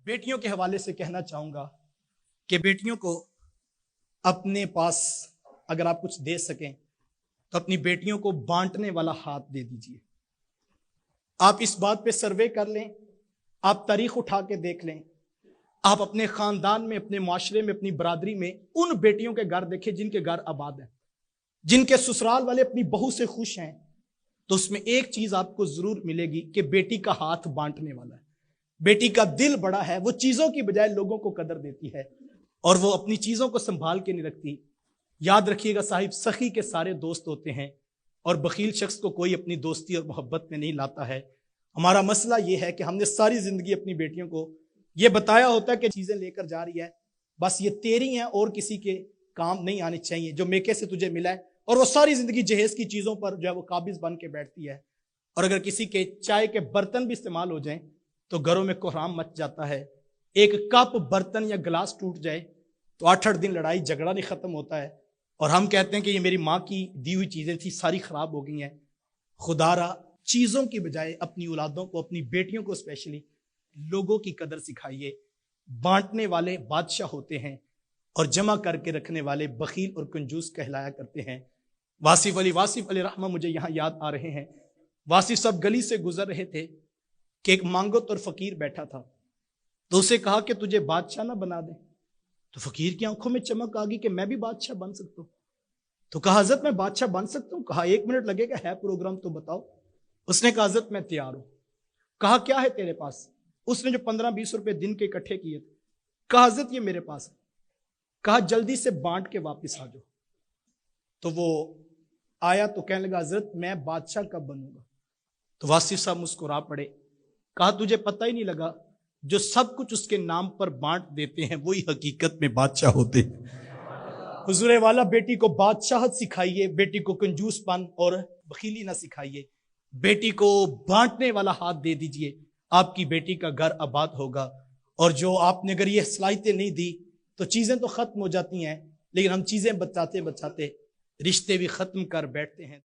बेटियों के हवाले से कहना चाहूंगा कि बेटियों को अपने पास अगर आप कुछ दे सकें तो अपनी बेटियों को बांटने वाला हाथ दे दीजिए। आप इस बात पे सर्वे कर लें, आप तारीख उठा के देख लें, आप अपने खानदान में, अपने माशरे में, अपनी बरादरी में उन बेटियों के घर देखें जिनके घर आबाद हैं, जिनके ससुराल वाले अपनी बहू से खुश हैं, तो उसमें एक चीज आपको जरूर मिलेगी कि बेटी का हाथ बांटने वाला है, बेटी का दिल बड़ा है, वो चीजों की बजाय लोगों को कदर देती है और वो अपनी चीजों को संभाल के नहीं रखती। याद रखिएगा साहिब, सखी के सारे दोस्त होते हैं और बखील शख्स को कोई अपनी दोस्ती और मोहब्बत में नहीं लाता है। हमारा मसला ये है कि हमने सारी जिंदगी अपनी बेटियों को ये बताया होता है कि चीजें लेकर जा रही है, बस ये तेरी हैं और किसी के काम नहीं आनी चाहिए, जो मेके से तुझे मिला है। और वो सारी जिंदगी जहेज की चीजों पर जो है वो काबिज बन के बैठती है। और अगर किसी के चाय के बर्तन भी इस्तेमाल हो जाएं तो घरों में कोहराम मच जाता है। एक कप, बर्तन या गिलास टूट जाए तो 8-8 दिन लड़ाई झगड़ा नहीं खत्म होता है। और हम कहते हैं कि ये मेरी माँ की दी हुई चीजें थी, सारी खराब हो गई हैं। खुदारा चीजों की बजाय अपनी औलादों को, अपनी बेटियों को स्पेशली, लोगों की कदर सिखाइए। बांटने वाले बादशाह होते हैं और जमा करके रखने वाले बखील और कंजूस कहलाया करते हैं। वासिफ अली रहमा मुझे यहाँ याद आ रहे हैं। वासिफ साहब गली से गुजर रहे थे कि एक मांगोत और फकीर बैठा था, तो उसे कहा कि तुझे बादशाह ना बना दे। तो फकीर की आंखों में चमक आ गई कि मैं भी बादशाह बन सकता हूँ। तो कहा हजरत मैं बादशाह बन सकता हूँ? कहा 1 मिनट लगेगा, है प्रोग्राम तो बताओ। उसने कहा हजरत मैं तैयार हूं। कहा क्या है तेरे पास? उसने जो 15-20 रुपए दिन के इकट्ठे किए थे, कहा हजरत ये मेरे पास है। कहा जल्दी से बांट के वापस आ जाओ। तो वो आया तो कहने लगा हजरत मैं बादशाह कब बनूंगा? तो वासिफ साहब मुस्कुरा पड़े। कहा तुझे पता ही नहीं लगा, जो सब कुछ उसके नाम पर बांट देते हैं वही हकीकत में बादशाह होते हैं। हुजूर वाला बेटी को बादशाहत सिखाइए, बेटी को कंजूसपन और बखीली ना सिखाइए, बेटी को बांटने वाला हाथ दे दीजिए। आपकी बेटी का घर आबाद होगा। और जो आपने अगर ये सलाहियतें नहीं दी तो चीजें तो खत्म हो जाती हैं, लेकिन हम चीजें बचाते बचाते रिश्ते भी खत्म कर बैठते हैं।